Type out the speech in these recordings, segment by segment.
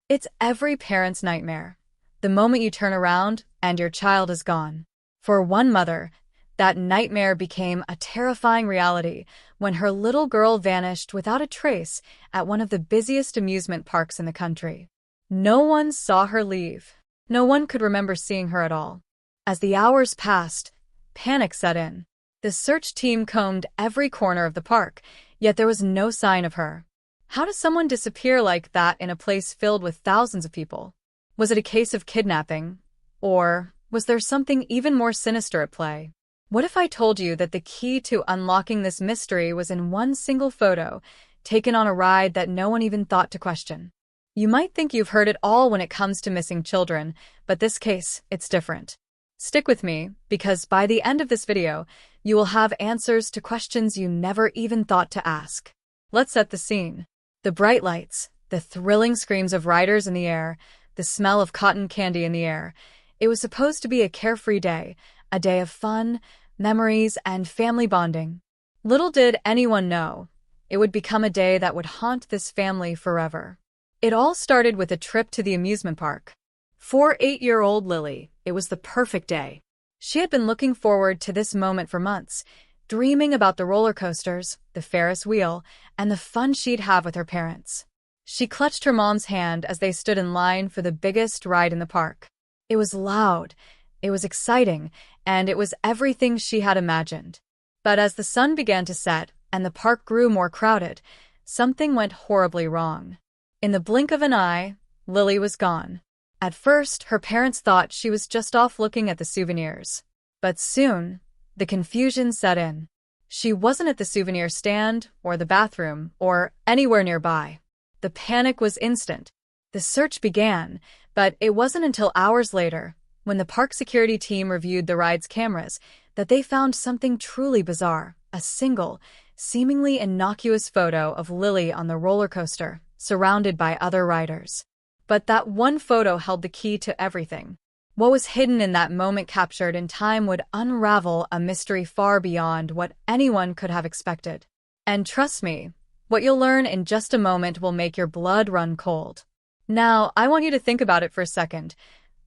It's every parent's nightmare. The moment you turn around and your child is gone. For one mother, that nightmare became a terrifying reality when her little girl vanished without a trace at one of the busiest amusement parks in the country. No one saw her leave. No one could remember seeing her at all. As the hours passed, panic set in. The search team combed every corner of the park, yet there was no sign of her. How does someone disappear like that in a place filled with thousands of people? Was it a case of kidnapping? Or was there something even more sinister at play? What if I told you that the key to unlocking this mystery was in one single photo, taken on a ride that no one even thought to question? You might think you've heard it all when it comes to missing children, but this case, it's different. Stick with me, because by the end of this video, you will have answers to questions you never even thought to ask. Let's set the scene. The bright lights, the thrilling screams of riders in the air, the smell of cotton candy in the air. It was supposed to be a carefree day, a day of fun, memories, and family bonding. Little did anyone know, it would become a day that would haunt this family forever. It all started with a trip to the amusement park. For 8-year-old Lily, it was the perfect day. She had been looking forward to this moment for months, dreaming about the roller coasters, the Ferris wheel, and the fun she'd have with her parents. She clutched her mom's hand as they stood in line for the biggest ride in the park. It was loud, it was exciting, and it was everything she had imagined. But as the sun began to set and the park grew more crowded, something went horribly wrong. In the blink of an eye, Lily was gone. At first, her parents thought she was just off looking at the souvenirs. But soon, the confusion set in. She wasn't at the souvenir stand, or the bathroom, or anywhere nearby. The panic was instant. The search began, but it wasn't until hours later, when the park security team reviewed the ride's cameras, that they found something truly bizarre: a single, seemingly innocuous photo of Lily on the roller coaster, surrounded by other riders. But that one photo held the key to everything. What was hidden in that moment captured in time would unravel a mystery far beyond what anyone could have expected. And trust me, what you'll learn in just a moment will make your blood run cold. Now, I want you to think about it for a second.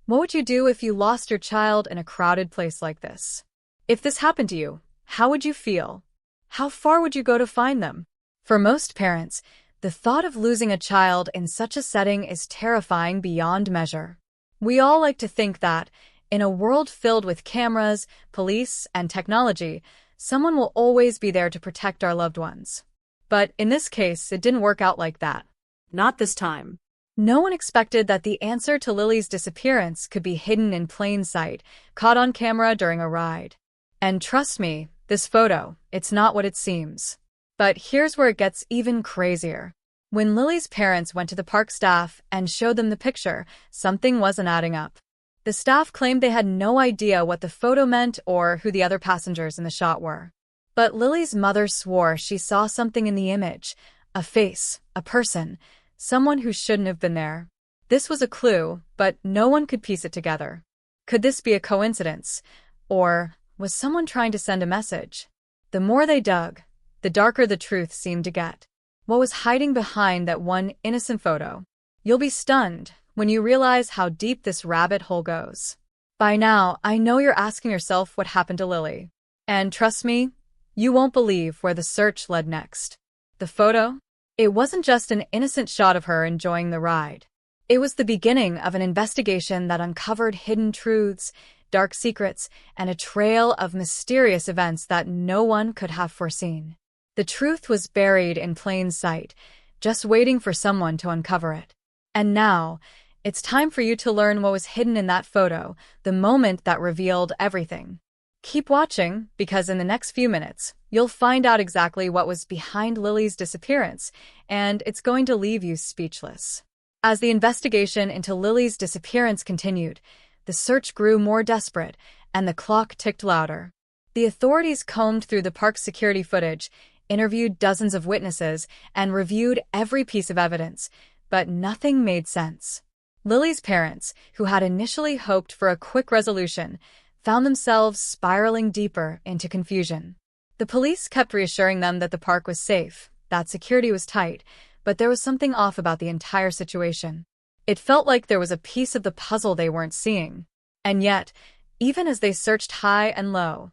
What would you do if you lost your child in a crowded place like this? If this happened to you, how would you feel? How far would you go to find them? For most parents, the thought of losing a child in such a setting is terrifying beyond measure. We all like to think that, in a world filled with cameras, police, and technology, someone will always be there to protect our loved ones. But in this case, it didn't work out like that. Not this time. No one expected that the answer to Lily's disappearance could be hidden in plain sight, caught on camera during a ride. And trust me, this photo, it's not what it seems. But here's where it gets even crazier. When Lily's parents went to the park staff and showed them the picture, something wasn't adding up. The staff claimed they had no idea what the photo meant or who the other passengers in the shot were. But Lily's mother swore she saw something in the image, a face, a person, someone who shouldn't have been there. This was a clue, but no one could piece it together. Could this be a coincidence? Or was someone trying to send a message? The more they dug, the darker the truth seemed to get. What was hiding behind that one innocent photo? You'll be stunned when you realize how deep this rabbit hole goes. By now, I know you're asking yourself what happened to Lily. And trust me, you won't believe where the search led next. The photo? It wasn't just an innocent shot of her enjoying the ride. It was the beginning of an investigation that uncovered hidden truths, dark secrets, and a trail of mysterious events that no one could have foreseen. The truth was buried in plain sight, just waiting for someone to uncover it. And now, it's time for you to learn what was hidden in that photo, the moment that revealed everything. Keep watching, because in the next few minutes, you'll find out exactly what was behind Lily's disappearance, and it's going to leave you speechless. As the investigation into Lily's disappearance continued, the search grew more desperate, and the clock ticked louder. The authorities combed through the park's security footage, interviewed dozens of witnesses, and reviewed every piece of evidence, but nothing made sense. Lily's parents, who had initially hoped for a quick resolution, found themselves spiraling deeper into confusion. The police kept reassuring them that the park was safe, that security was tight, but there was something off about the entire situation. It felt like there was a piece of the puzzle they weren't seeing. And yet, even as they searched high and low,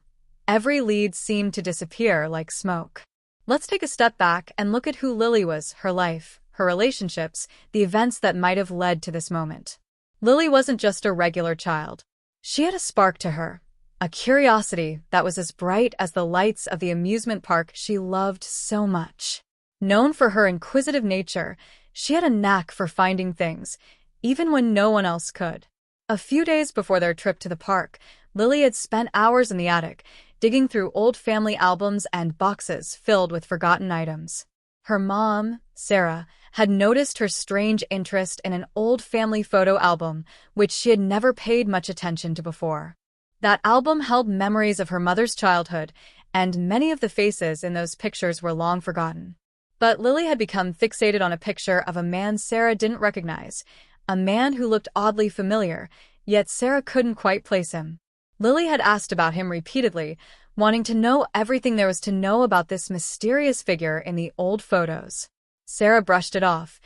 every lead seemed to disappear like smoke. Let's take a step back and look at who Lily was, her life, her relationships, the events that might have led to this moment. Lily wasn't just a regular child. She had a spark to her, a curiosity that was as bright as the lights of the amusement park she loved so much. Known for her inquisitive nature, she had a knack for finding things, even when no one else could. A few days before their trip to the park, Lily had spent hours in the attic, digging through old family albums and boxes filled with forgotten items. Her mom, Sarah, had noticed her strange interest in an old family photo album, which she had never paid much attention to before. That album held memories of her mother's childhood, and many of the faces in those pictures were long forgotten. But Lily had become fixated on a picture of a man Sarah didn't recognize, a man who looked oddly familiar, yet Sarah couldn't quite place him. Lily had asked about him repeatedly, wanting to know everything there was to know about this mysterious figure in the old photos. Sarah brushed it off,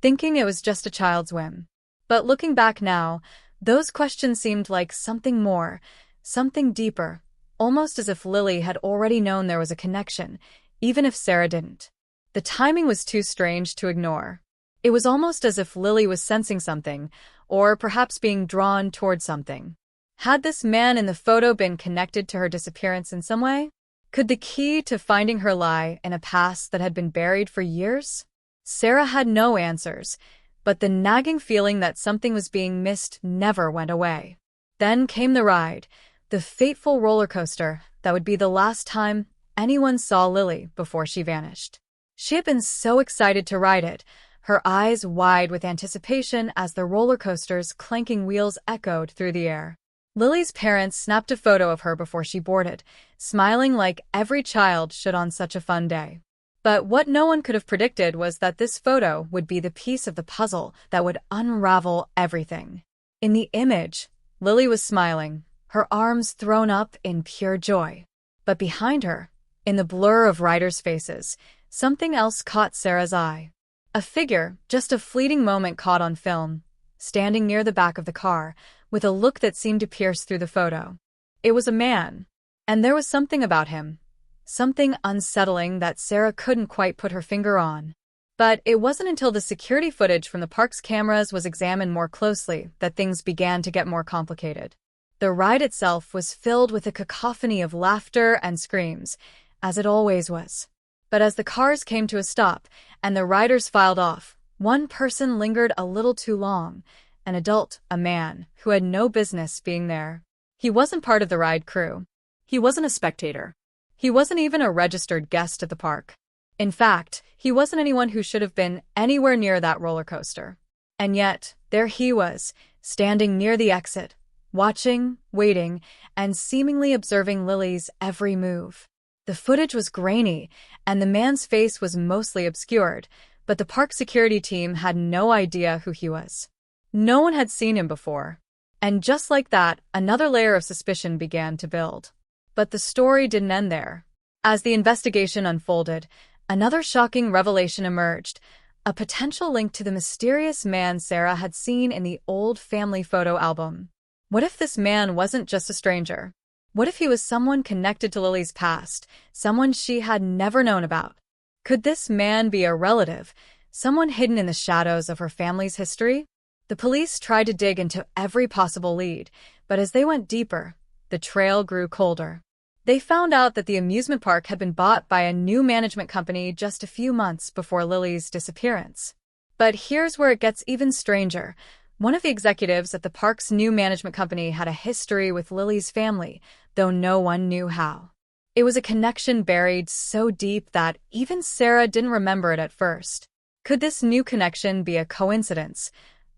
thinking it was just a child's whim. But looking back now, those questions seemed like something more, something deeper, almost as if Lily had already known there was a connection, even if Sarah didn't. The timing was too strange to ignore. It was almost as if Lily was sensing something, or perhaps being drawn toward something. Had this man in the photo been connected to her disappearance in some way? Could the key to finding her lie in a past that had been buried for years? Sarah had no answers, but the nagging feeling that something was being missed never went away. Then came the ride, the fateful roller coaster that would be the last time anyone saw Lily before she vanished. She had been so excited to ride it, her eyes wide with anticipation as the roller coaster's clanking wheels echoed through the air. Lily's parents snapped a photo of her before she boarded, smiling like every child should on such a fun day. But what no one could have predicted was that this photo would be the piece of the puzzle that would unravel everything. In the image, Lily was smiling, her arms thrown up in pure joy. But behind her, in the blur of riders' faces, something else caught Sarah's eye. A figure, just a fleeting moment caught on film, standing near the back of the car, with a look that seemed to pierce through the photo. It was a man, and there was something about him, something unsettling that Sarah couldn't quite put her finger on. But it wasn't until the security footage from the park's cameras was examined more closely that things began to get more complicated. The ride itself was filled with a cacophony of laughter and screams, as it always was. But as the cars came to a stop and the riders filed off, one person lingered a little too long, an adult, a man, who had no business being there. He wasn't part of the ride crew. He wasn't a spectator. He wasn't even a registered guest at the park. In fact, he wasn't anyone who should have been anywhere near that roller coaster. And yet, there he was, standing near the exit, watching, waiting, and seemingly observing Lily's every move. The footage was grainy, and the man's face was mostly obscured, but the park security team had no idea who he was. No one had seen him before. And just like that, another layer of suspicion began to build. But the story didn't end there. As the investigation unfolded, another shocking revelation emerged, a potential link to the mysterious man Sarah had seen in the old family photo album. What if this man wasn't just a stranger? What if he was someone connected to Lily's past, someone she had never known about? Could this man be a relative, someone hidden in the shadows of her family's history? The police tried to dig into every possible lead, but as they went deeper, the trail grew colder. They found out that the amusement park had been bought by a new management company just a few months before Lily's disappearance. But here's where it gets even stranger. One of the executives at the park's new management company had a history with Lily's family, though no one knew how. It was a connection buried so deep that even Sarah didn't remember it at first. Could this new connection be a coincidence?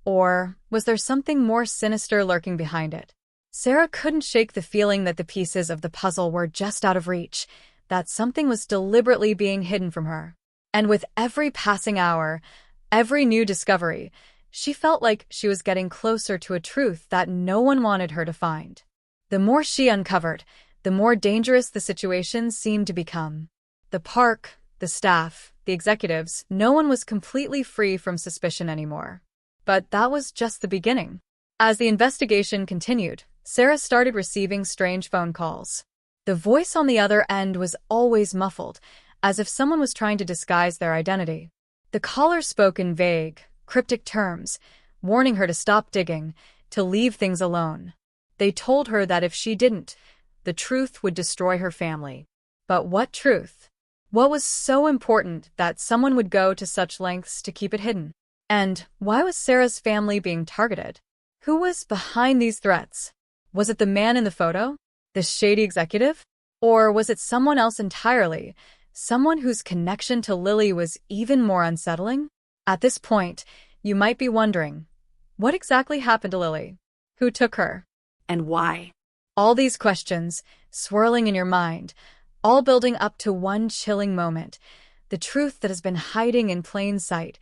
Or was there something more sinister lurking behind it? Sarah couldn't shake the feeling that the pieces of the puzzle were just out of reach, that something was deliberately being hidden from her. And with every passing hour, every new discovery, she felt like she was getting closer to a truth that no one wanted her to find. The more she uncovered, the more dangerous the situation seemed to become. The park, the staff, the executives, no one was completely free from suspicion anymore. But that was just the beginning. As the investigation continued, Sarah started receiving strange phone calls. The voice on the other end was always muffled, as if someone was trying to disguise their identity. The caller spoke in vague, cryptic terms, warning her to stop digging, to leave things alone. They told her that if she didn't, the truth would destroy her family. But what truth? What was so important that someone would go to such lengths to keep it hidden? And why was Sarah's family being targeted? Who was behind these threats? Was it the man in the photo? The shady executive? Or was it someone else entirely? Someone whose connection to Lily was even more unsettling? At this point, you might be wondering, what exactly happened to Lily? Who took her? And why? All these questions, swirling in your mind, all building up to one chilling moment, the truth that has been hiding in plain sight,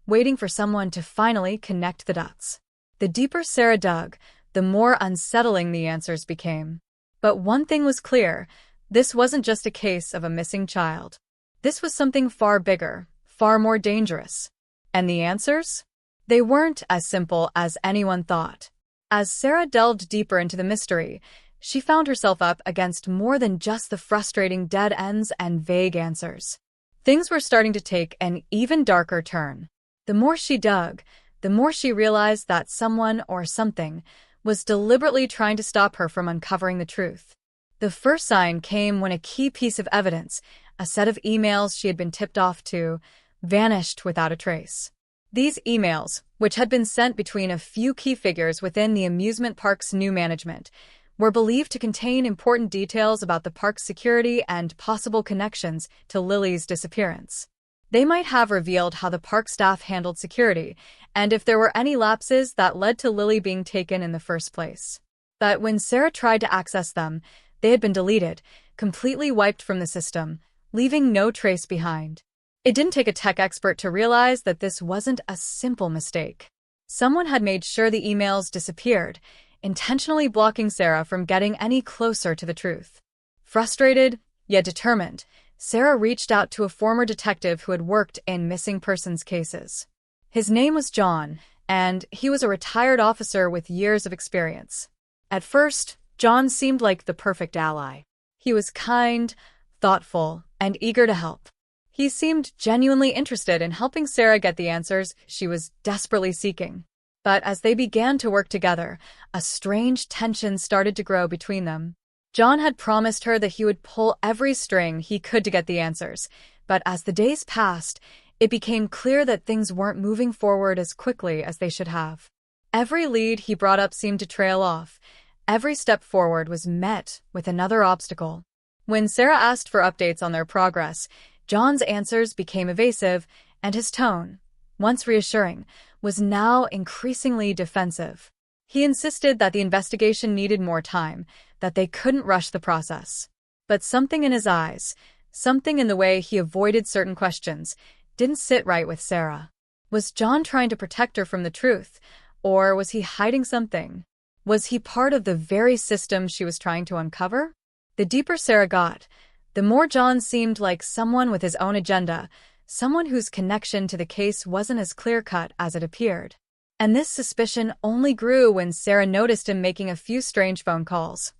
waiting for someone to finally connect the dots. The deeper Sarah dug, the more unsettling the answers became. But one thing was clear, this wasn't just a case of a missing child. This was something far bigger, far more dangerous. And the answers? They weren't as simple as anyone thought. As Sarah delved deeper into the mystery, she found herself up against more than just the frustrating dead ends and vague answers. Things were starting to take an even darker turn. The more she dug, the more she realized that someone or something was deliberately trying to stop her from uncovering the truth. The first sign came when a key piece of evidence, a set of emails she had been tipped off to, vanished without a trace. These emails, which had been sent between a few key figures within the amusement park's new management, were believed to contain important details about the park's security and possible connections to Lily's disappearance. They might have revealed how the park staff handled security, and if there were any lapses that led to Lily being taken in the first place. But when Sarah tried to access them, they had been deleted, completely wiped from the system, leaving no trace behind. It didn't take a tech expert to realize that this wasn't a simple mistake. Someone had made sure the emails disappeared, intentionally blocking Sarah from getting any closer to the truth. Frustrated, yet determined, Sarah reached out to a former detective who had worked in missing persons cases. His name was John, and he was a retired officer with years of experience. At first, John seemed like the perfect ally. He was kind, thoughtful, and eager to help. He seemed genuinely interested in helping Sarah get the answers she was desperately seeking. But as they began to work together, a strange tension started to grow between them. John had promised her that he would pull every string he could to get the answers, but as the days passed, it became clear that things weren't moving forward as quickly as they should have. Every lead he brought up seemed to trail off. Every step forward was met with another obstacle. When Sarah asked for updates on their progress, John's answers became evasive, and his tone, once reassuring, was now increasingly defensive. He insisted that the investigation needed more time, that they couldn't rush the process. But something in his eyes, something in the way he avoided certain questions, didn't sit right with Sarah. Was John trying to protect her from the truth, or was he hiding something? Was he part of the very system she was trying to uncover? The deeper Sarah got, the more John seemed like someone with his own agenda, someone whose connection to the case wasn't as clear-cut as it appeared. And this suspicion only grew when Sarah noticed him making a few strange phone calls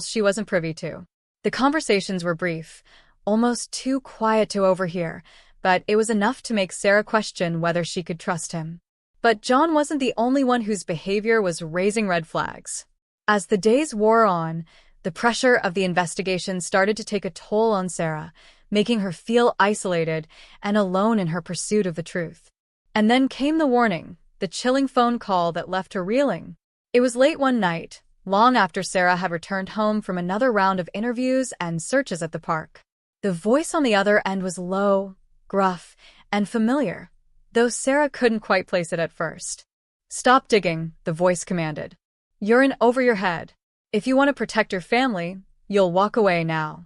she wasn't privy to. The conversations were brief, almost too quiet to overhear, but it was enough to make Sarah question whether she could trust him. But John wasn't the only one whose behavior was raising red flags. As the days wore on, the pressure of the investigation started to take a toll on Sarah, making her feel isolated and alone in her pursuit of the truth. And then came the warning, the chilling phone call that left her reeling. It was late one night, long after Sarah had returned home from another round of interviews and searches at the park. The voice on the other end was low, gruff, and familiar, though Sarah couldn't quite place it at first. "Stop digging," the voice commanded. "You're in over your head. If you want to protect your family, you'll walk away now."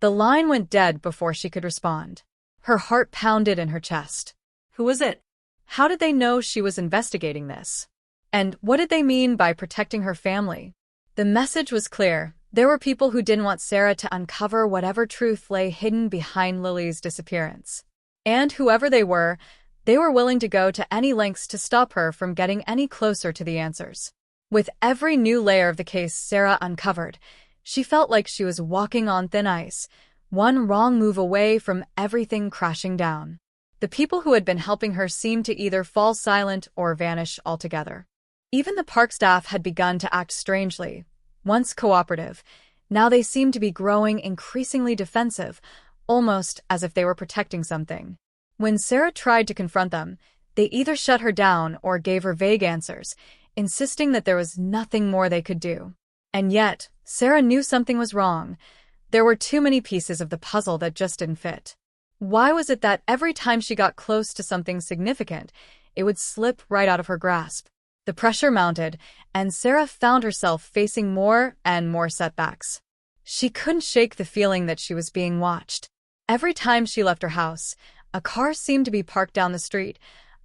The line went dead before she could respond. Her heart pounded in her chest. Who was it? How did they know she was investigating this? And what did they mean by protecting her family? The message was clear. There were people who didn't want Sarah to uncover whatever truth lay hidden behind Lily's disappearance. And whoever they were They were willing to go to any lengths to stop her from getting any closer to the answers. With every new layer of the case Sarah uncovered, she felt like she was walking on thin ice, one wrong move away from everything crashing down. The people who had been helping her seemed to either fall silent or vanish altogether. Even the park staff had begun to act strangely. Once cooperative, now they seemed to be growing increasingly defensive, almost as if they were protecting something. When Sarah tried to confront them, they either shut her down or gave her vague answers, insisting that there was nothing more they could do. And yet, Sarah knew something was wrong. There were too many pieces of the puzzle that just didn't fit. Why was it that every time she got close to something significant, it would slip right out of her grasp? The pressure mounted, and Sarah found herself facing more and more setbacks. She couldn't shake the feeling that she was being watched. Every time she left her house, a car seemed to be parked down the street,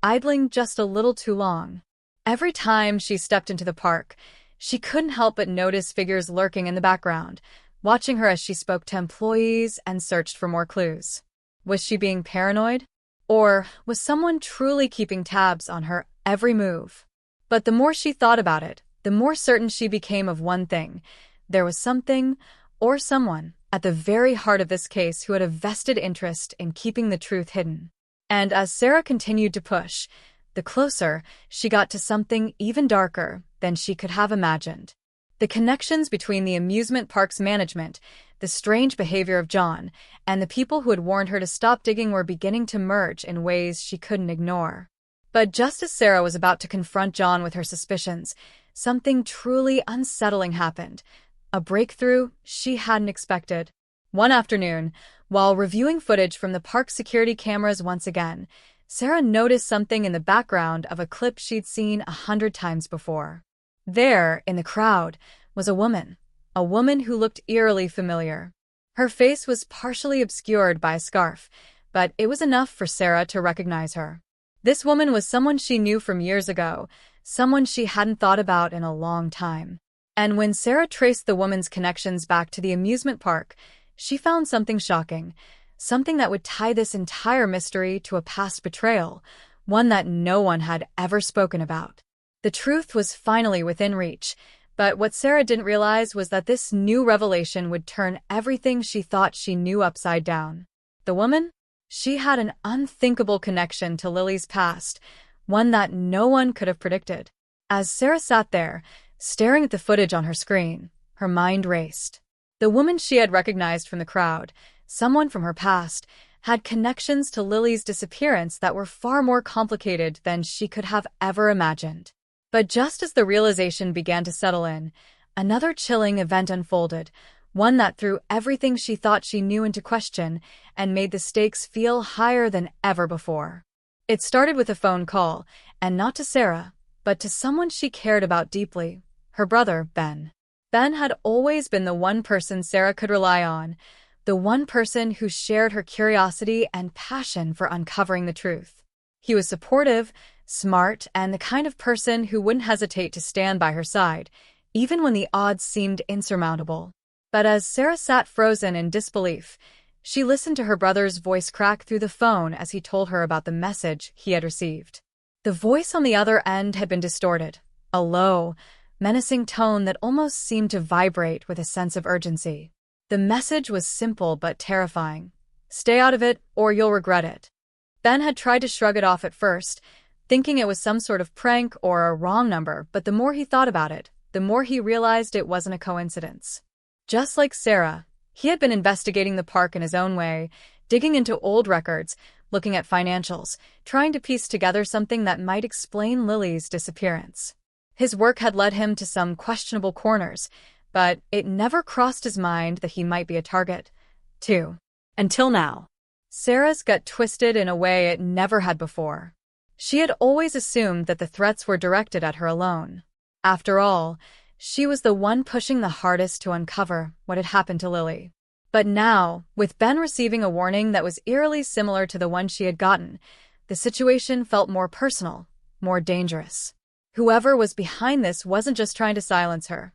idling just a little too long. Every time she stepped into the park, she couldn't help but notice figures lurking in the background, watching her as she spoke to employees and searched for more clues. Was she being paranoid? Or was someone truly keeping tabs on her every move? But the more she thought about it, the more certain she became of one thing. There was something, or someone, at the very heart of this case who had a vested interest in keeping the truth hidden. And as Sarah continued to push, the closer she got to something even darker than she could have imagined. The connections between the amusement park's management, the strange behavior of John, and the people who had warned her to stop digging were beginning to merge in ways she couldn't ignore. But just as Sarah was about to confront John with her suspicions, something truly unsettling happened, a breakthrough she hadn't expected. One afternoon, while reviewing footage from the park security cameras once again, Sarah noticed something in the background of a clip she'd seen 100 times before. There, in the crowd, was a woman who looked eerily familiar. Her face was partially obscured by a scarf, but it was enough for Sarah to recognize her. This woman was someone she knew from years ago, someone she hadn't thought about in a long time. And when Sarah traced the woman's connections back to the amusement park, she found something shocking, something that would tie this entire mystery to a past betrayal, one that no one had ever spoken about. The truth was finally within reach, but what Sarah didn't realize was that this new revelation would turn everything she thought she knew upside down. The woman? She had an unthinkable connection to Lily's past, one that no one could have predicted. As Sarah sat there, staring at the footage on her screen, her mind raced. The woman she had recognized from the crowd, someone from her past, had connections to Lily's disappearance that were far more complicated than she could have ever imagined. But just as the realization began to settle in, another chilling event unfolded, one that threw everything she thought she knew into question and made the stakes feel higher than ever before. It started with a phone call, and not to Sarah, but to someone she cared about deeply, her brother, Ben. Ben had always been the one person Sarah could rely on, the one person who shared her curiosity and passion for uncovering the truth. He was supportive, smart, and the kind of person who wouldn't hesitate to stand by her side, even when the odds seemed insurmountable. But as Sarah sat frozen in disbelief, she listened to her brother's voice crack through the phone as he told her about the message he had received. The voice on the other end had been distorted, a low, menacing tone that almost seemed to vibrate with a sense of urgency. The message was simple but terrifying. Stay out of it, or you'll regret it. Ben had tried to shrug it off at first, thinking it was some sort of prank or a wrong number, but the more he thought about it, the more he realized it wasn't a coincidence. Just like Sarah, he had been investigating the park in his own way, digging into old records, looking at financials, trying to piece together something that might explain Lily's disappearance. His work had led him to some questionable corners, but it never crossed his mind that he might be a target, too. Until now. Sarah's gut twisted in a way it never had before. She had always assumed that the threats were directed at her alone. After all, she was the one pushing the hardest to uncover what had happened to Lily. But now, with Ben receiving a warning that was eerily similar to the one she had gotten, the situation felt more personal, more dangerous. Whoever was behind this wasn't just trying to silence her.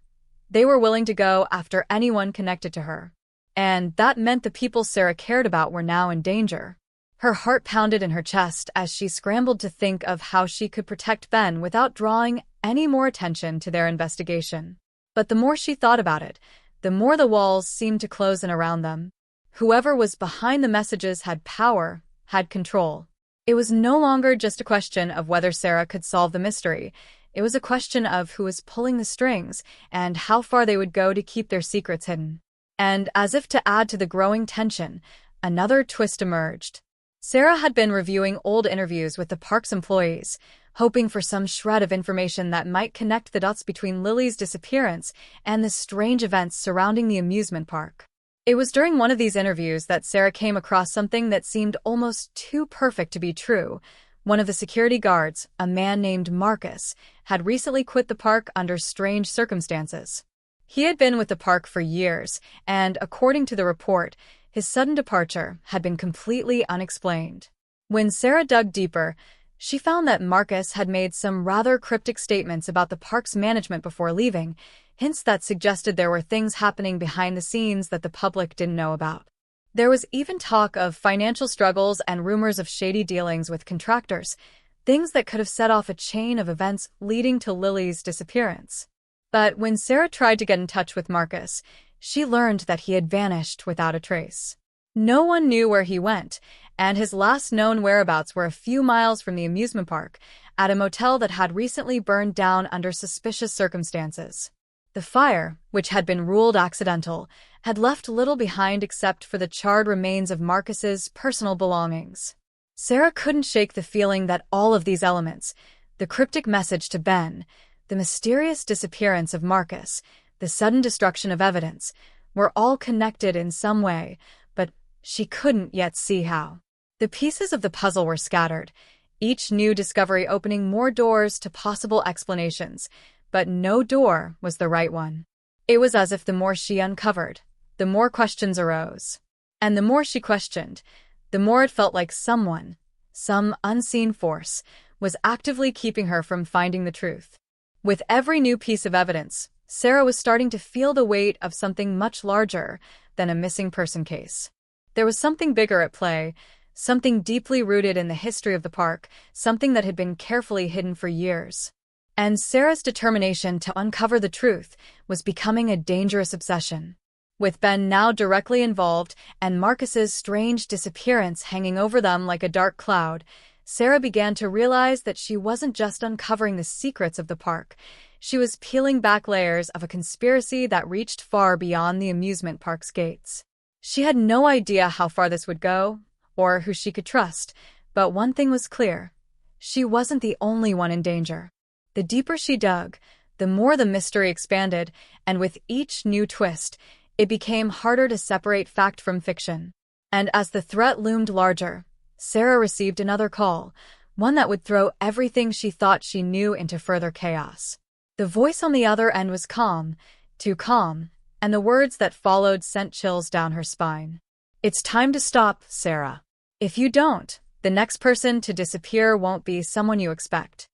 They were willing to go after anyone connected to her. And that meant the people Sarah cared about were now in danger. Her heart pounded in her chest as she scrambled to think of how she could protect Ben without drawing any more attention to their investigation. But the more she thought about it, the more the walls seemed to close in around them. Whoever was behind the messages had power, had control. It was no longer just a question of whether Sarah could solve the mystery. It was a question of who was pulling the strings and how far they would go to keep their secrets hidden. And as if to add to the growing tension, another twist emerged. Sarah had been reviewing old interviews with the park's employees, hoping for some shred of information that might connect the dots between Lily's disappearance and the strange events surrounding the amusement park. It was during one of these interviews that Sarah came across something that seemed almost too perfect to be true. One of the security guards, a man named Marcus, had recently quit the park under strange circumstances. He had been with the park for years, and according to the report, his sudden departure had been completely unexplained. When Sarah dug deeper, she found that Marcus had made some rather cryptic statements about the park's management before leaving, hints that suggested there were things happening behind the scenes that the public didn't know about. There was even talk of financial struggles and rumors of shady dealings with contractors, things that could have set off a chain of events leading to Lily's disappearance. But when Sarah tried to get in touch with Marcus, she learned that he had vanished without a trace. No one knew where he went, and his last known whereabouts were a few miles from the amusement park, at a motel that had recently burned down under suspicious circumstances. The fire, which had been ruled accidental, had left little behind except for the charred remains of Marcus's personal belongings. Sarah couldn't shake the feeling that all of these elements, the cryptic message to Ben, the mysterious disappearance of Marcus, the sudden destruction of evidence, were all connected in some way, but she couldn't yet see how. The pieces of the puzzle were scattered, each new discovery opening more doors to possible explanations, but no door was the right one. It was as if the more she uncovered, the more questions arose. And the more she questioned, the more it felt like someone, some unseen force, was actively keeping her from finding the truth. With every new piece of evidence, Sarah was starting to feel the weight of something much larger than a missing person case. There was something bigger at play, something deeply rooted in the history of the park, something that had been carefully hidden for years. And Sarah's determination to uncover the truth was becoming a dangerous obsession. With Ben now directly involved and Marcus's strange disappearance hanging over them like a dark cloud, Sarah began to realize that she wasn't just uncovering the secrets of the park. She was peeling back layers of a conspiracy that reached far beyond the amusement park's gates. She had no idea how far this would go, or who she could trust, but one thing was clear. She wasn't the only one in danger. The deeper she dug, the more the mystery expanded, and with each new twist, it became harder to separate fact from fiction. And as the threat loomed larger, Sarah received another call, one that would throw everything she thought she knew into further chaos. The voice on the other end was calm, too calm, and the words that followed sent chills down her spine. "It's time to stop, Sarah. If you don't, the next person to disappear won't be someone you expect."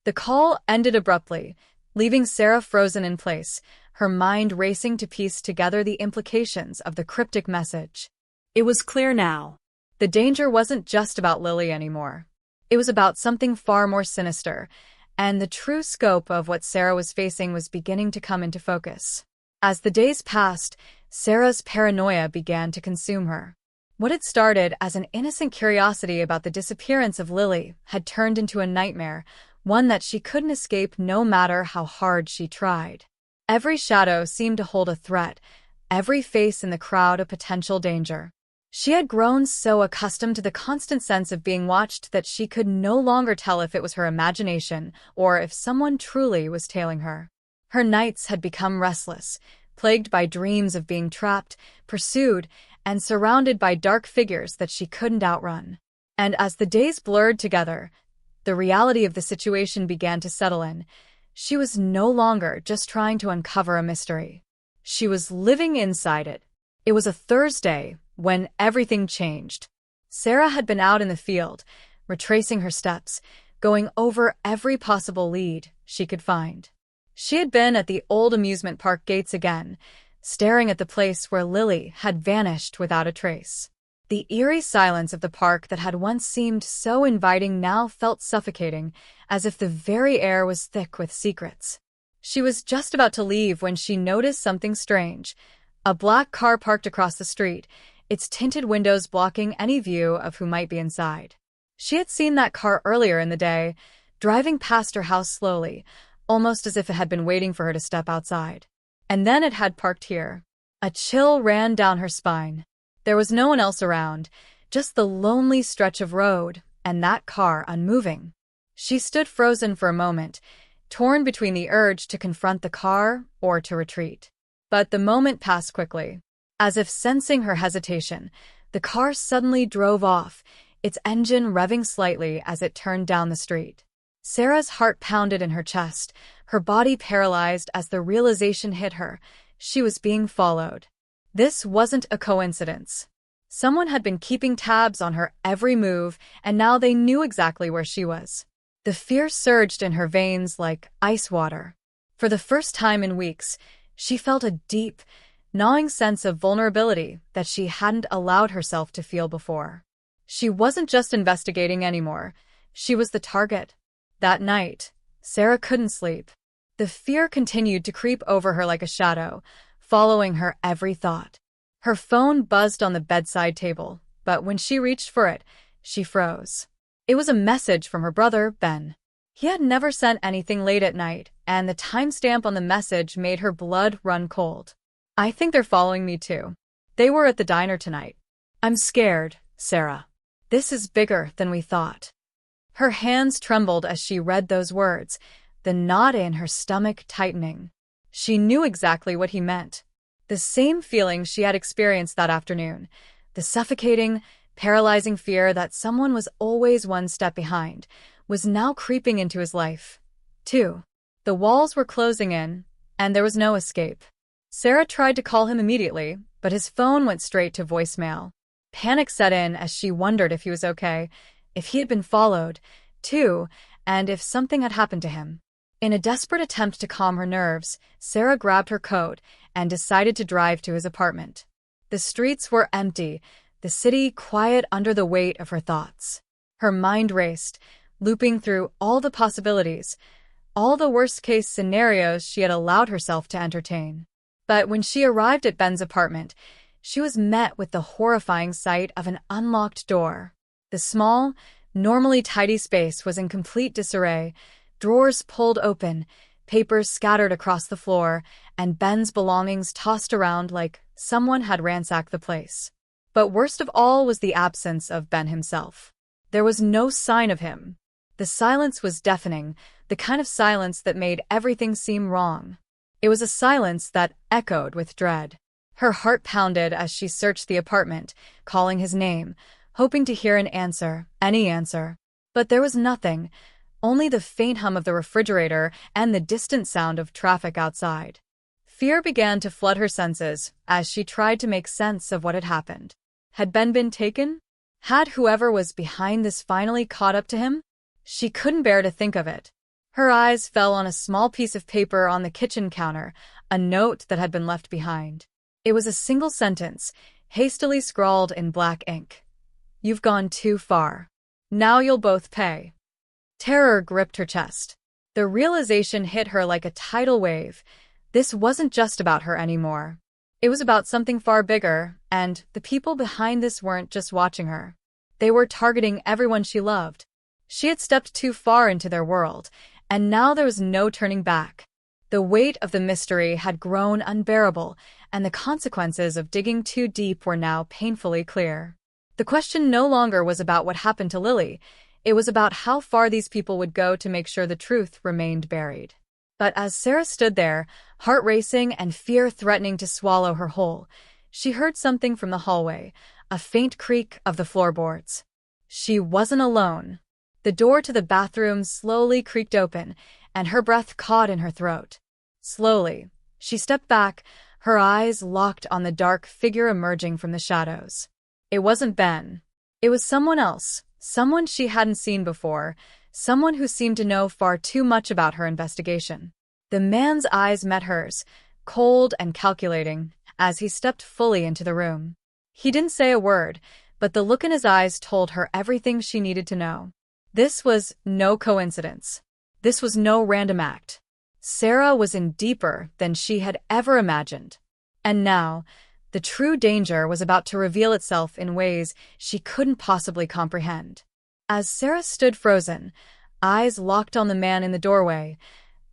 The call ended abruptly, leaving Sarah frozen in place, her mind racing to piece together the implications of the cryptic message. It was clear now. The danger wasn't just about Lily anymore. It was about something far more sinister, and the true scope of what Sarah was facing was beginning to come into focus. As the days passed, Sarah's paranoia began to consume her. What had started as an innocent curiosity about the disappearance of Lily had turned into a nightmare, one that she couldn't escape no matter how hard she tried. Every shadow seemed to hold a threat, every face in the crowd a potential danger. She had grown so accustomed to the constant sense of being watched that she could no longer tell if it was her imagination or if someone truly was tailing her. Her nights had become restless, plagued by dreams of being trapped, pursued, and surrounded by dark figures that she couldn't outrun. And as the days blurred together, the reality of the situation began to settle in. She was no longer just trying to uncover a mystery. She was living inside it. It was a Thursday when everything changed. Sarah had been out in the field, retracing her steps, going over every possible lead she could find. She had been at the old amusement park gates again, staring at the place where Lily had vanished without a trace. The eerie silence of the park that had once seemed so inviting now felt suffocating, as if the very air was thick with secrets. She was just about to leave when she noticed something strange. A black car parked across the street, its tinted windows blocking any view of who might be inside. She had seen that car earlier in the day, driving past her house slowly, almost as if it had been waiting for her to step outside. And then it had parked here. A chill ran down her spine. There was no one else around, just the lonely stretch of road, and that car unmoving. She stood frozen for a moment, torn between the urge to confront the car or to retreat. But the moment passed quickly. As if sensing her hesitation, the car suddenly drove off, its engine revving slightly as it turned down the street. Sarah's heart pounded in her chest, her body paralyzed as the realization hit her. She was being followed. This wasn't a coincidence. Someone had been keeping tabs on her every move, and now they knew exactly where she was. The fear surged in her veins like ice water. For the first time in weeks, she felt a deep, gnawing sense of vulnerability that she hadn't allowed herself to feel before. She wasn't just investigating anymore. She was the target. That night, Sarah couldn't sleep. The fear continued to creep over her like a shadow, following her every thought. Her phone buzzed on the bedside table, but when she reached for it, she froze. It was a message from her brother, Ben. He had never sent anything late at night, and the timestamp on the message made her blood run cold. "I think they're following me too. They were at the diner tonight. I'm scared, Sarah. This is bigger than we thought." Her hands trembled as she read those words, the knot in her stomach tightening. She knew exactly what he meant. The same feeling she had experienced that afternoon, the suffocating, paralyzing fear that someone was always one step behind, was now creeping into his life, too. The walls were closing in, and there was no escape. Sarah tried to call him immediately, but his phone went straight to voicemail. Panic set in as she wondered if he was okay, if he had been followed, too, and if something had happened to him. In a desperate attempt to calm her nerves, Sarah grabbed her coat and decided to drive to his apartment. The streets were empty, the city quiet under the weight of her thoughts. Her mind raced, looping through all the possibilities, all the worst-case scenarios she had allowed herself to entertain. But when she arrived at Ben's apartment, she was met with the horrifying sight of an unlocked door. The small, normally tidy space was in complete disarray, drawers pulled open, papers scattered across the floor, and Ben's belongings tossed around like someone had ransacked the place. But worst of all was the absence of Ben himself. There was no sign of him. The silence was deafening, the kind of silence that made everything seem wrong. It was a silence that echoed with dread. Her heart pounded as she searched the apartment, calling his name, hoping to hear an answer, any answer. But there was nothing, only the faint hum of the refrigerator and the distant sound of traffic outside. Fear began to flood her senses as she tried to make sense of what had happened. Had Ben been taken? Had whoever was behind this finally caught up to him? She couldn't bear to think of it. Her eyes fell on a small piece of paper on the kitchen counter, a note that had been left behind. It was a single sentence, hastily scrawled in black ink. "You've gone too far. Now you'll both pay." Terror gripped her chest. The realization hit her like a tidal wave. This wasn't just about her anymore. It was about something far bigger, and the people behind this weren't just watching her. They were targeting everyone she loved. She had stepped too far into their world, and now there was no turning back. The weight of the mystery had grown unbearable, and the consequences of digging too deep were now painfully clear. The question no longer was about what happened to Lily. It was about how far these people would go to make sure the truth remained buried. But as Sarah stood there, heart racing and fear threatening to swallow her whole, she heard something from the hallway, a faint creak of the floorboards. She wasn't alone. The door to the bathroom slowly creaked open, and her breath caught in her throat. Slowly, she stepped back, her eyes locked on the dark figure emerging from the shadows. It wasn't Ben. It was someone else, someone she hadn't seen before, someone who seemed to know far too much about her investigation. The man's eyes met hers, cold and calculating, as he stepped fully into the room. He didn't say a word, but the look in his eyes told her everything she needed to know. This was no coincidence. This was no random act. Sarah was in deeper than she had ever imagined. And now, the true danger was about to reveal itself in ways she couldn't possibly comprehend. As Sarah stood frozen, eyes locked on the man in the doorway,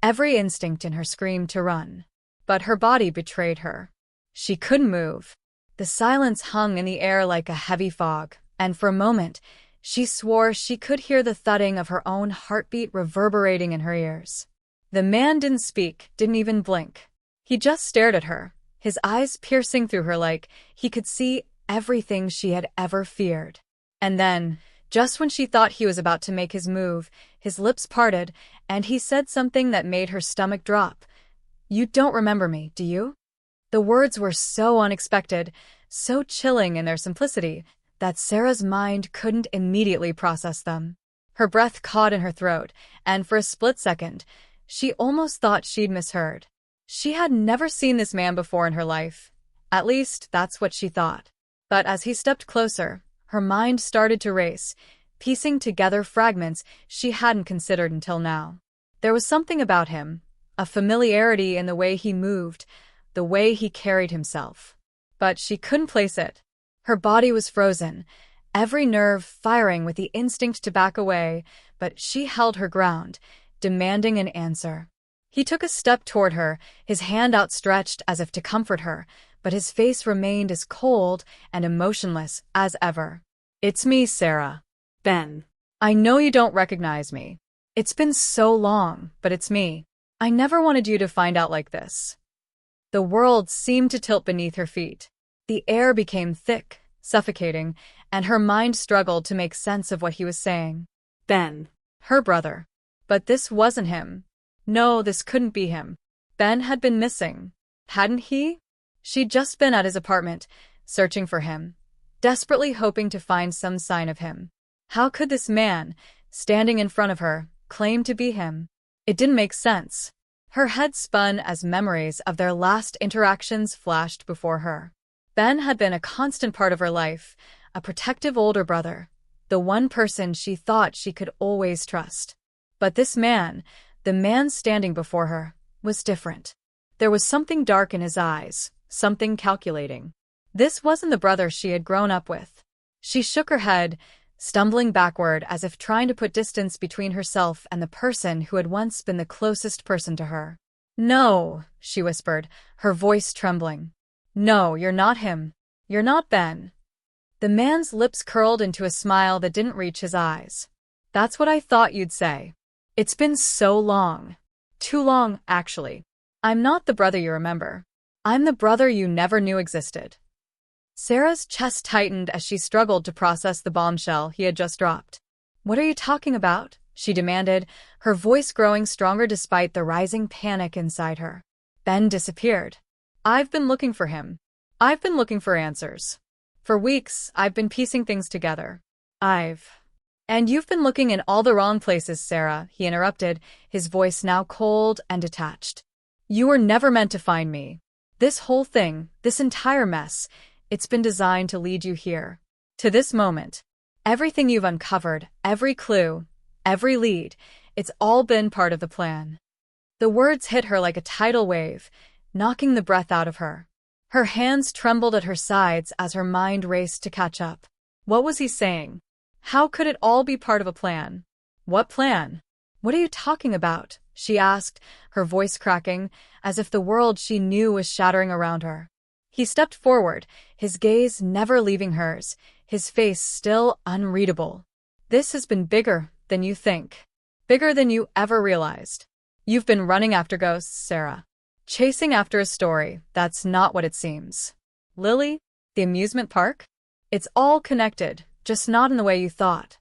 every instinct in her screamed to run. But her body betrayed her. She couldn't move. The silence hung in the air like a heavy fog, and for a moment, she swore she could hear the thudding of her own heartbeat reverberating in her ears. The man didn't speak, didn't even blink. He just stared at her, his eyes piercing through her like he could see everything she had ever feared. And then, just when she thought he was about to make his move, his lips parted, and he said something that made her stomach drop. "You don't remember me, do you?" The words were so unexpected, so chilling in their simplicity, that Sarah's mind couldn't immediately process them. Her breath caught in her throat, and for a split second, she almost thought she'd misheard. She had never seen this man before in her life. At least, that's what she thought. But as he stepped closer, her mind started to race, piecing together fragments she hadn't considered until now. There was something about him, a familiarity in the way he moved, the way he carried himself. But she couldn't place it. Her body was frozen, every nerve firing with the instinct to back away, but she held her ground, demanding an answer. He took a step toward her, his hand outstretched as if to comfort her, but his face remained as cold and emotionless as ever. "It's me, Sarah." Ben. "I know you don't recognize me. It's been so long, but it's me. I never wanted you to find out like this." The world seemed to tilt beneath her feet. The air became thick, suffocating, and her mind struggled to make sense of what he was saying. Ben. Her brother. But this wasn't him. No, this couldn't be him. Ben had been missing. Hadn't he? She'd just been at his apartment, searching for him, desperately hoping to find some sign of him. How could this man, standing in front of her, claim to be him? It didn't make sense. Her head spun as memories of their last interactions flashed before her. Ben had been a constant part of her life, a protective older brother, the one person she thought she could always trust. But this man, the man standing before her, was different. There was something dark in his eyes, something calculating. This wasn't the brother she had grown up with. She shook her head, stumbling backward as if trying to put distance between herself and the person who had once been the closest person to her. "No," she whispered, her voice trembling. "No, you're not him. You're not Ben." The man's lips curled into a smile that didn't reach his eyes. "That's what I thought you'd say. It's been so long. Too long, actually. I'm not the brother you remember. I'm the brother you never knew existed." Sarah's chest tightened as she struggled to process the bombshell he had just dropped. "What are you talking about?" she demanded, her voice growing stronger despite the rising panic inside her. "Ben disappeared. I've been looking for him. I've been looking for answers. For weeks, I've been piecing things together. And you've been looking in all the wrong places, Sarah," he interrupted, his voice now cold and detached. "You were never meant to find me. This whole thing, this entire mess, it's been designed to lead you here. To this moment. Everything you've uncovered, every clue, every lead, it's all been part of the plan." The words hit her like a tidal wave, knocking the breath out of her. Her hands trembled at her sides as her mind raced to catch up. What was he saying? How could it all be part of a plan? What plan? "What are you talking about?" she asked, her voice cracking, as if the world she knew was shattering around her. He stepped forward, his gaze never leaving hers, his face still unreadable. "This has been bigger than you think. Bigger than you ever realized. You've been running after ghosts, Sarah. Chasing after a story that's not what it seems. Lily? The amusement park? It's all connected, just not in the way you thought."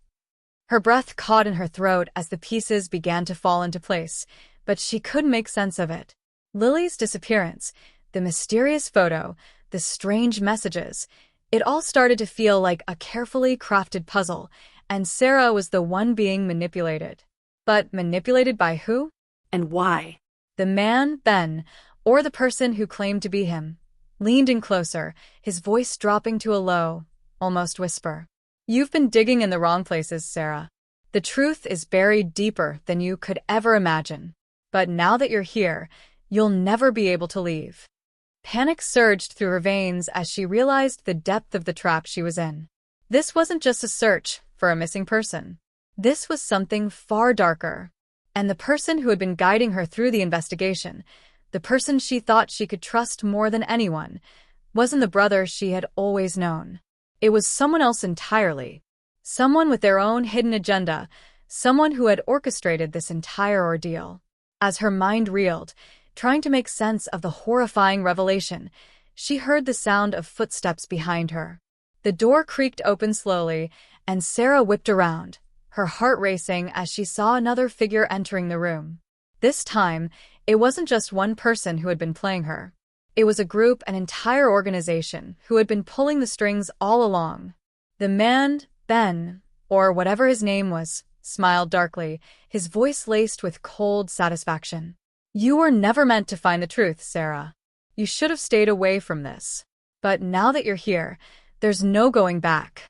Her breath caught in her throat as the pieces began to fall into place, but she couldn't make sense of it. Lily's disappearance, the mysterious photo, the strange messages, it all started to feel like a carefully crafted puzzle, and Sarah was the one being manipulated. But manipulated by who? And why? The man, Ben, or the person who claimed to be him, leaned in closer, his voice dropping to a low, almost whisper. You've been digging in the wrong places, Sarah. The truth is buried deeper than you could ever imagine. But now that you're here, you'll never be able to leave. Panic surged through her veins as she realized the depth of the trap she was in. This wasn't just a search for a missing person. This was something far darker. And the person who had been guiding her through the investigation, the person she thought she could trust more than anyone, wasn't the brother she had always known. It was someone else entirely. Someone with their own hidden agenda, someone who had orchestrated this entire ordeal. As her mind reeled, trying to make sense of the horrifying revelation, she heard the sound of footsteps behind her. The door creaked open slowly, and Sarah whipped around, her heart racing as she saw another figure entering the room. This time, it wasn't just one person who had been playing her. It was a group, an entire organization, who had been pulling the strings all along. The man, Ben, or whatever his name was, smiled darkly, his voice laced with cold satisfaction. You were never meant to find the truth, Sarah. You should have stayed away from this. But now that you're here, there's no going back.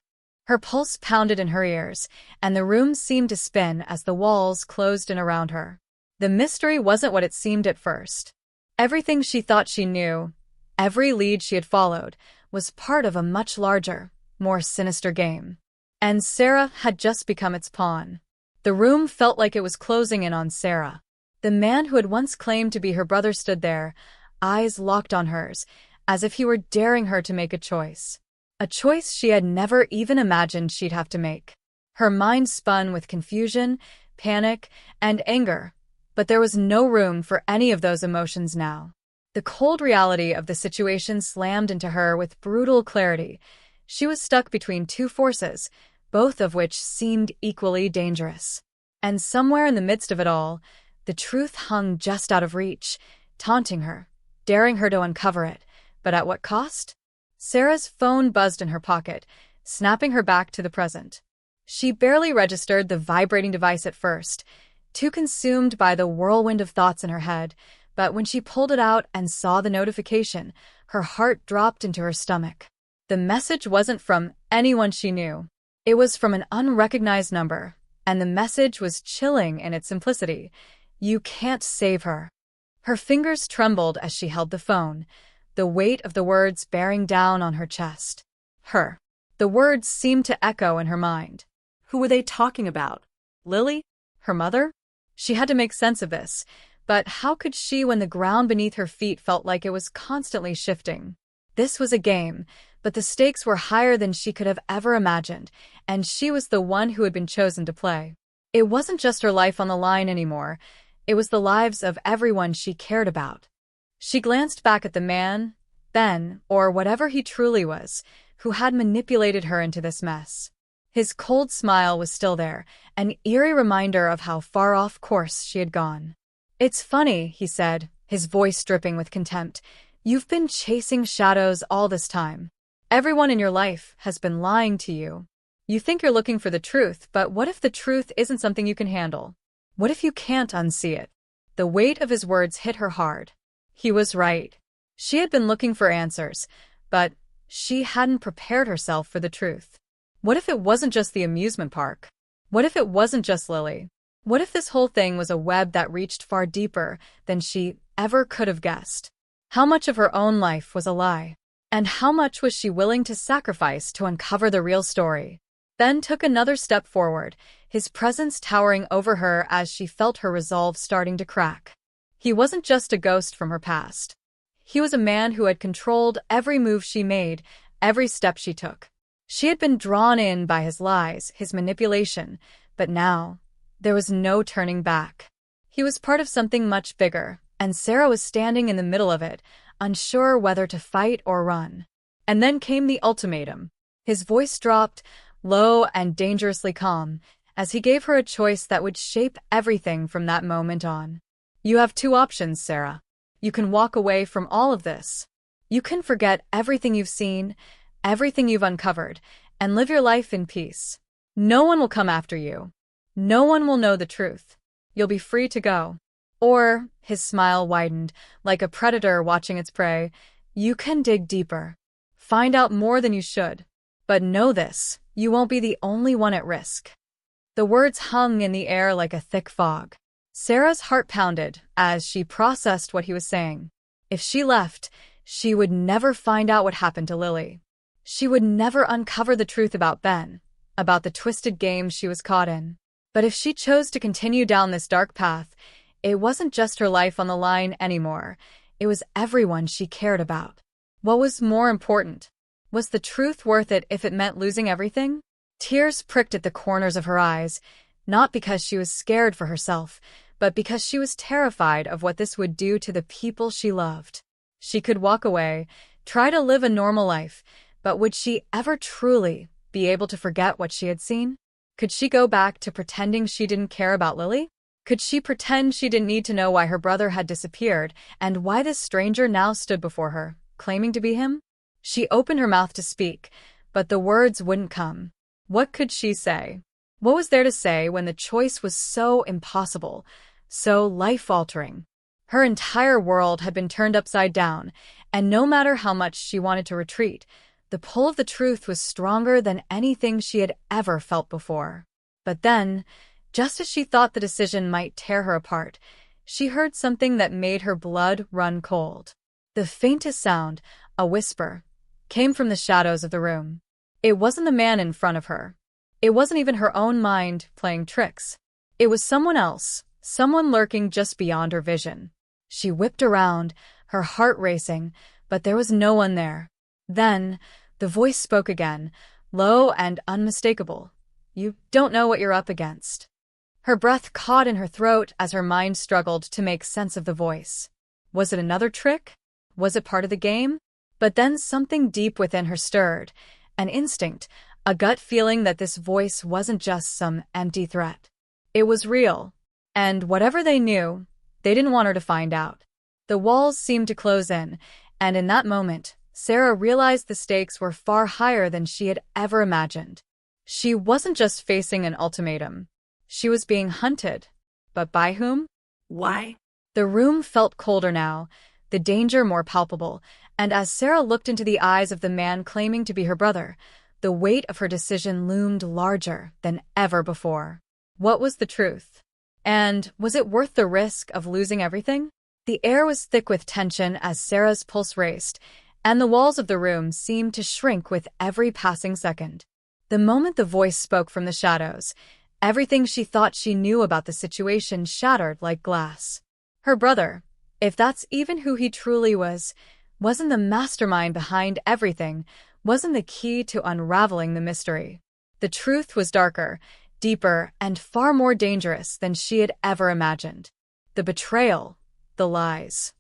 Her pulse pounded in her ears, and the room seemed to spin as the walls closed in around her. The mystery wasn't what it seemed at first. Everything she thought she knew, every lead she had followed, was part of a much larger, more sinister game. And Sarah had just become its pawn. The room felt like it was closing in on Sarah. The man who had once claimed to be her brother stood there, eyes locked on hers, as if he were daring her to make a choice. A choice she had never even imagined she'd have to make. Her mind spun with confusion, panic, and anger, but there was no room for any of those emotions now. The cold reality of the situation slammed into her with brutal clarity. She was stuck between two forces, both of which seemed equally dangerous. And somewhere in the midst of it all, the truth hung just out of reach, taunting her, daring her to uncover it. But at what cost? Sarah's phone buzzed in her pocket, snapping her back to the present. She barely registered the vibrating device at first, too consumed by the whirlwind of thoughts in her head, but when she pulled it out and saw the notification, her heart dropped into her stomach. The message wasn't from anyone she knew. It was from an unrecognized number, and the message was chilling in its simplicity. You can't save her. Her fingers trembled as she held the phone, the weight of the words bearing down on her chest. Her. The words seemed to echo in her mind. Who were they talking about? Lily? Her mother? She had to make sense of this, but how could she when the ground beneath her feet felt like it was constantly shifting? This was a game, but the stakes were higher than she could have ever imagined, and she was the one who had been chosen to play. It wasn't just her life on the line anymore, it was the lives of everyone she cared about. She glanced back at the man, Ben, or whatever he truly was, who had manipulated her into this mess. His cold smile was still there, an eerie reminder of how far off course she had gone. It's funny, he said, his voice dripping with contempt. You've been chasing shadows all this time. Everyone in your life has been lying to you. You think you're looking for the truth, but what if the truth isn't something you can handle? What if you can't unsee it? The weight of his words hit her hard. He was right. She had been looking for answers, but she hadn't prepared herself for the truth. What if it wasn't just the amusement park? What if it wasn't just Lily? What if this whole thing was a web that reached far deeper than she ever could have guessed? How much of her own life was a lie? And how much was she willing to sacrifice to uncover the real story? Ben took another step forward, his presence towering over her as she felt her resolve starting to crack. He wasn't just a ghost from her past. He was a man who had controlled every move she made, every step she took. She had been drawn in by his lies, his manipulation, but now, there was no turning back. He was part of something much bigger, and Sarah was standing in the middle of it, unsure whether to fight or run. And then came the ultimatum. His voice dropped, low and dangerously calm, as he gave her a choice that would shape everything from that moment on. You have two options, Sarah. You can walk away from all of this. You can forget everything you've seen, everything you've uncovered, and live your life in peace. No one will come after you. No one will know the truth. You'll be free to go. Or, his smile widened, like a predator watching its prey, you can dig deeper. Find out more than you should. But know this, you won't be the only one at risk." The words hung in the air like a thick fog. Sarah's heart pounded as she processed what he was saying. If she left, she would never find out what happened to Lily. She would never uncover the truth about Ben, about the twisted game she was caught in. But if she chose to continue down this dark path, it wasn't just her life on the line anymore. It was everyone she cared about. What was more important? Was the truth worth it if it meant losing everything? Tears pricked at the corners of her eyes, not because she was scared for herself, but because she was terrified of what this would do to the people she loved. She could walk away, try to live a normal life, but would she ever truly be able to forget what she had seen? Could she go back to pretending she didn't care about Lily? Could she pretend she didn't need to know why her brother had disappeared and why this stranger now stood before her, claiming to be him? She opened her mouth to speak, but the words wouldn't come. What could she say? What was there to say when the choice was so impossible, so life-altering? Her entire world had been turned upside down, and no matter how much she wanted to retreat, the pull of the truth was stronger than anything she had ever felt before. But then, just as she thought the decision might tear her apart, she heard something that made her blood run cold. The faintest sound, a whisper, came from the shadows of the room. It wasn't the man in front of her. It wasn't even her own mind playing tricks. It was someone else, someone lurking just beyond her vision. She whipped around, her heart racing, but there was no one there. Then, the voice spoke again, low and unmistakable. "You don't know what you're up against." Her breath caught in her throat as her mind struggled to make sense of the voice. Was it another trick? Was it part of the game? But then something deep within her stirred, an instinct, a gut feeling that this voice wasn't just some empty threat. It was real, and whatever they knew, they didn't want her to find out. The walls seemed to close in, and in that moment, Sarah realized the stakes were far higher than she had ever imagined. She wasn't just facing an ultimatum. She was being hunted. But by whom? Why? The room felt colder now, the danger more palpable, and as Sarah looked into the eyes of the man claiming to be her brother, the weight of her decision loomed larger than ever before. What was the truth? And was it worth the risk of losing everything? The air was thick with tension as Sarah's pulse raced, and the walls of the room seemed to shrink with every passing second. The moment the voice spoke from the shadows, everything she thought she knew about the situation shattered like glass. Her brother, if that's even who he truly was, wasn't the mastermind behind everything, wasn't the key to unraveling the mystery. The truth was darker, deeper, and far more dangerous than she had ever imagined. The betrayal, the lies.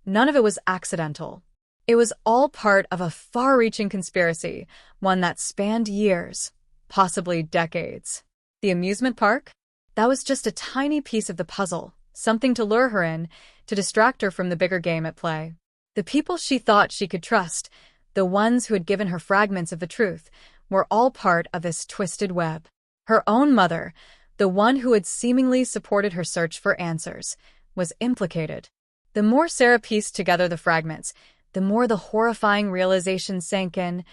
None of it was accidental. It was all part of a far-reaching conspiracy, one that spanned years, possibly decades. The amusement park? That was just a tiny piece of the puzzle, something to lure her in, to distract her from the bigger game at play. The people she thought she could trust, the ones who had given her fragments of the truth, were all part of this twisted web. Her own mother, the one who had seemingly supported her search for answers, was implicated. The more Sarah pieced together the fragments, the more the horrifying realization sank in.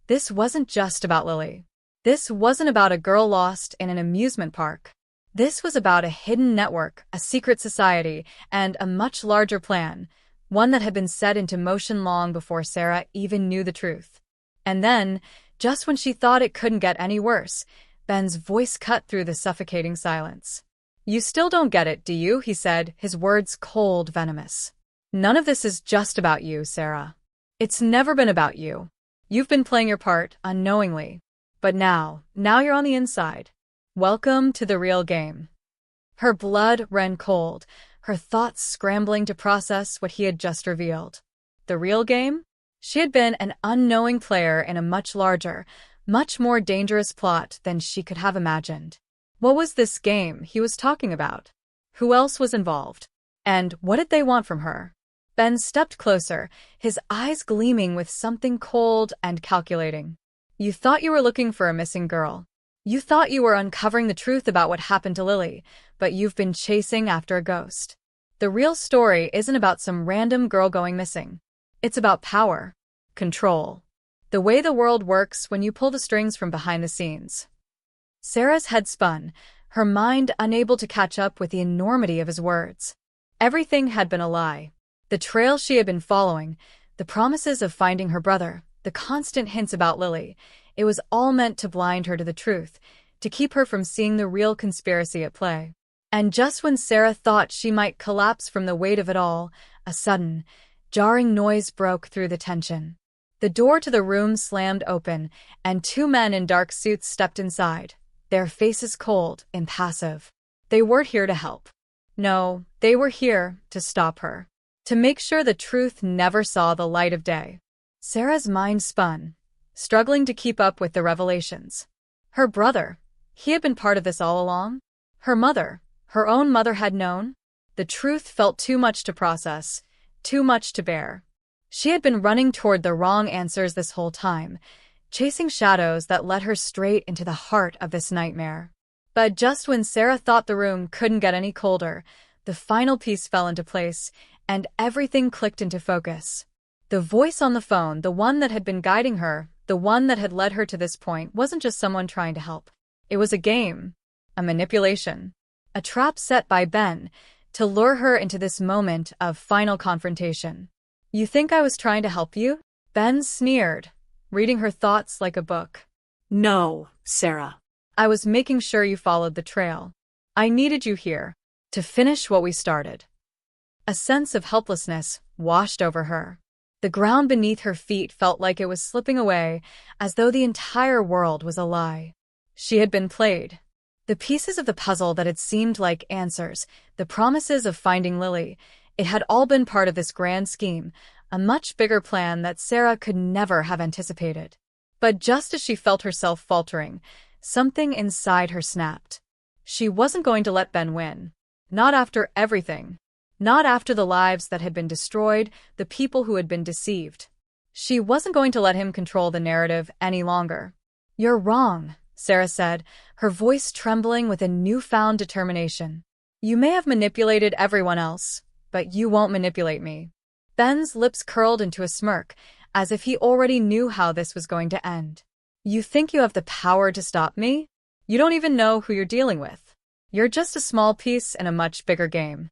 This wasn't just about Lily. This wasn't about a girl lost in an amusement park. This was about a hidden network, a secret society, and a much larger plan, one that had been set into motion long before Sarah even knew the truth. And then, just when she thought it couldn't get any worse, Ben's voice cut through the suffocating silence. "You still don't get it, do you?" he said, his words cold, venomous. "None of this is just about you, Sarah. It's never been about you. You've been playing your part, unknowingly. But now you're on the inside. Welcome to the real game." Her blood ran cold, her thoughts scrambling to process what he had just revealed. The real game? She had been an unknowing player in a much larger, much more dangerous plot than she could have imagined. What was this game he was talking about? Who else was involved? And what did they want from her? Ben stepped closer, his eyes gleaming with something cold and calculating. "You thought you were looking for a missing girl. You thought you were uncovering the truth about what happened to Lily, but you've been chasing after a ghost. The real story isn't about some random girl going missing. It's about power, control, The way the world works when you pull the strings from behind the scenes. Sarah's head spun, her mind unable to catch up with the enormity of his words. Everything had been a lie. The trail she had been following, the promises of finding her brother, the constant hints about Lily, it was all meant to blind her to the truth, to keep her from seeing the real conspiracy at play. And just when Sarah thought she might collapse from the weight of it all, a sudden, jarring noise broke through the tension. The door to the room slammed open, and two men in dark suits stepped inside, their faces cold, impassive. They weren't here to help. No, they were here to stop her. To make sure the truth never saw the light of day. Sarah's mind spun, struggling to keep up with the revelations. Her brother, he had been part of this all along? Her mother, her own mother had known? The truth felt too much to process, too much to bear. She had been running toward the wrong answers this whole time, chasing shadows that led her straight into the heart of this nightmare. But just when Sarah thought the room couldn't get any colder, the final piece fell into place, and everything clicked into focus. The voice on the phone, the one that had been guiding her, the one that had led her to this point, wasn't just someone trying to help. It was a game, a manipulation, a trap set by Ben to lure her into this moment of final confrontation. "You think I was trying to help you?" Ben sneered, reading her thoughts like a book. No, Sarah. "I was making sure you followed the trail. I needed you here to finish what we started." A sense of helplessness washed over her. The ground beneath her feet felt like it was slipping away, as though the entire world was a lie. She had been played. The pieces of the puzzle that had seemed like answers, the promises of finding Lily, it had all been part of this grand scheme, a much bigger plan that Sarah could never have anticipated. But just as she felt herself faltering, something inside her snapped. She wasn't going to let Ben win. Not after everything. Not after the lives that had been destroyed, the people who had been deceived. She wasn't going to let him control the narrative any longer. "You're wrong," Sarah said, her voice trembling with a newfound determination. "You may have manipulated everyone else, but you won't manipulate me." Ben's lips curled into a smirk, as if he already knew how this was going to end. "You think you have the power to stop me? You don't even know who you're dealing with. You're just a small piece in a much bigger game."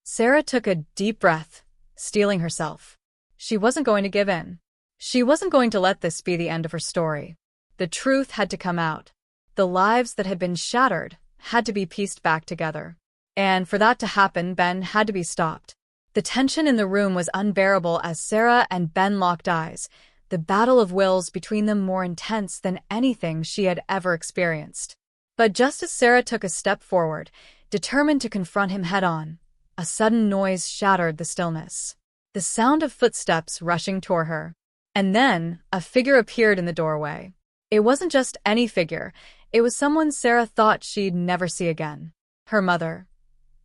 Sarah took a deep breath, steeling herself. She wasn't going to give in. She wasn't going to let this be the end of her story. The truth had to come out. The lives that had been shattered had to be pieced back together. And for that to happen, Ben had to be stopped. The tension in the room was unbearable as Sarah and Ben locked eyes, the battle of wills between them more intense than anything she had ever experienced. But just as Sarah took a step forward, determined to confront him head-on, a sudden noise shattered the stillness. The sound of footsteps rushing toward her. And then, a figure appeared in the doorway. It wasn't just any figure, it was someone Sarah thought she'd never see again. Her mother.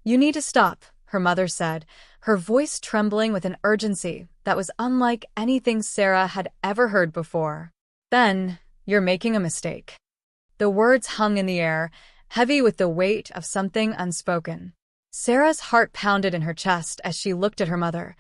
"You need to stop," her mother said, her voice trembling with an urgency that was unlike anything Sarah had ever heard before. "Ben, you're making a mistake." The words hung in the air, heavy with the weight of something unspoken. Sarah's heart pounded in her chest as she looked at her mother,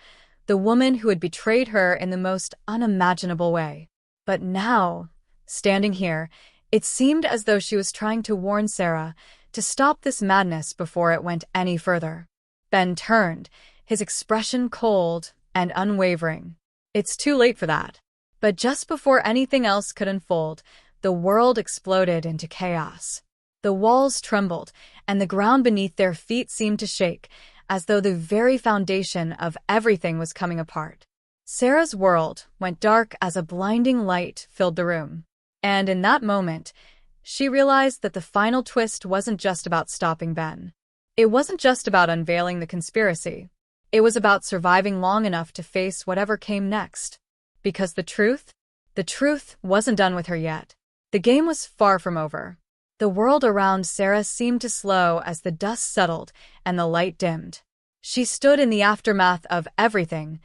the woman who had betrayed her in the most unimaginable way. But now, standing here, it seemed as though she was trying to warn Sarah to stop this madness before it went any further. Ben turned, his expression cold and unwavering. "It's too late for that." But just before anything else could unfold, the world exploded into chaos. The walls trembled, and the ground beneath their feet seemed to shake, as though the very foundation of everything was coming apart. Sarah's world went dark as a blinding light filled the room. And in that moment, she realized that the final twist wasn't just about stopping Ben. It wasn't just about unveiling the conspiracy. It was about surviving long enough to face whatever came next. Because the truth wasn't done with her yet. The game was far from over. The world around Sarah seemed to slow as the dust settled and the light dimmed. She stood in the aftermath of everything,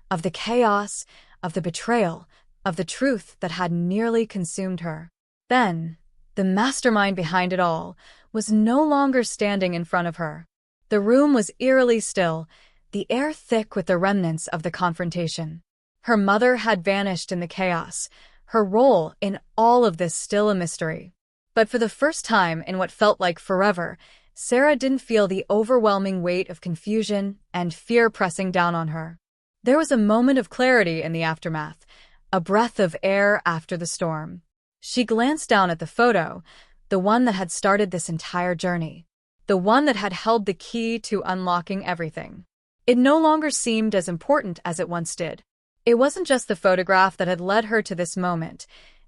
of the chaos, of the betrayal, of the truth that had nearly consumed her. Ben, the mastermind behind it all, was no longer standing in front of her. The room was eerily still, the air thick with the remnants of the confrontation. Her mother had vanished in the chaos, her role in all of this still a mystery. But for the first time in what felt like forever, Sarah didn't feel the overwhelming weight of confusion and fear pressing down on her. There was a moment of clarity in the aftermath, a breath of air after the storm. She glanced down at the photo, the one that had started this entire journey, the one that had held the key to unlocking everything. It no longer seemed as important as it once did. It wasn't just the photograph that had led her to this moment.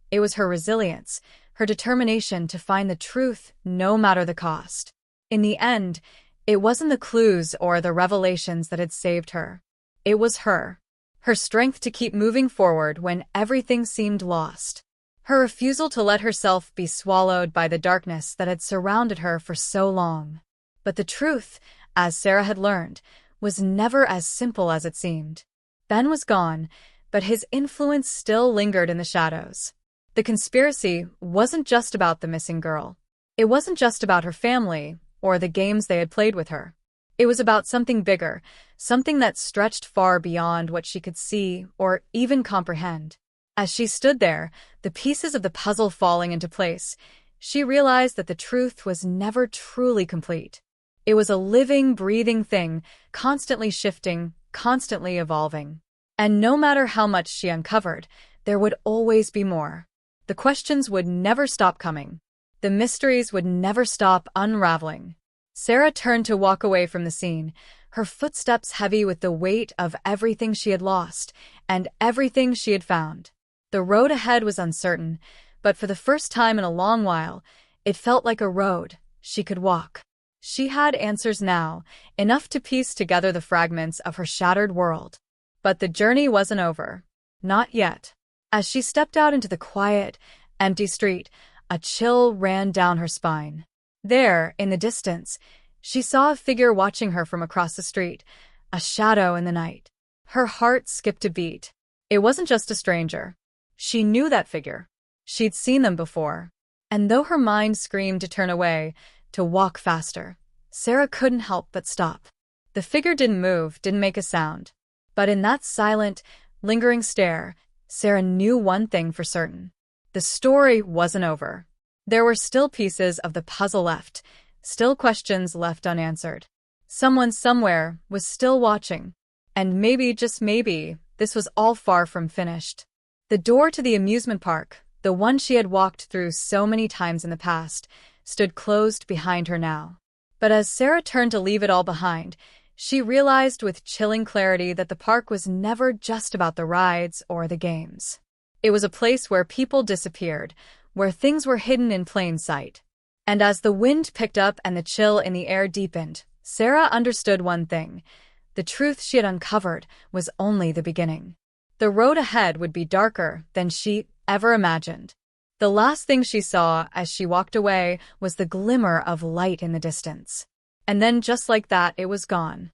It was her resilience, her determination to find the truth no matter the cost. In the end, it wasn't the clues or the revelations that had saved her. It was her. Her strength to keep moving forward when everything seemed lost. Her refusal to let herself be swallowed by the darkness that had surrounded her for so long. But the truth, as Sarah had learned, was never as simple as it seemed. Ben was gone, but his influence still lingered in the shadows. The conspiracy wasn't just about the missing girl. It wasn't just about her family or the games they had played with her. It was about something bigger, something that stretched far beyond what she could see or even comprehend. As she stood there, the pieces of the puzzle falling into place, she realized that the truth was never truly complete. It was a living, breathing thing, constantly shifting, constantly evolving. And no matter how much she uncovered, there would always be more. The questions would never stop coming. The mysteries would never stop unraveling. Sarah turned to walk away from the scene, her footsteps heavy with the weight of everything she had lost and everything she had found. The road ahead was uncertain, but for the first time in a long while, it felt like a road she could walk. She had answers now, enough to piece together the fragments of her shattered world. But the journey wasn't over. Not yet. As she stepped out into the quiet, empty street, a chill ran down her spine. There, in the distance, she saw a figure watching her from across the street, a shadow in the night. Her heart skipped a beat. It wasn't just a stranger. She knew that figure. She'd seen them before. And though her mind screamed to turn away, to walk faster, Sarah couldn't help but stop. The figure didn't move, didn't make a sound. But in that silent, lingering stare, Sarah knew one thing for certain. The story wasn't over. There were still pieces of the puzzle left, still questions left unanswered. Someone somewhere was still watching. And maybe, just maybe, this was all far from finished. The door to the amusement park, the one she had walked through so many times in the past, stood closed behind her now. But as Sarah turned to leave it all behind, she realized with chilling clarity that the park was never just about the rides or the games. It was a place where people disappeared, where things were hidden in plain sight. And as the wind picked up and the chill in the air deepened, Sarah understood one thing. The truth she had uncovered was only the beginning. The road ahead would be darker than she ever imagined. The last thing she saw as she walked away was the glimmer of light in the distance. And then just like that, it was gone.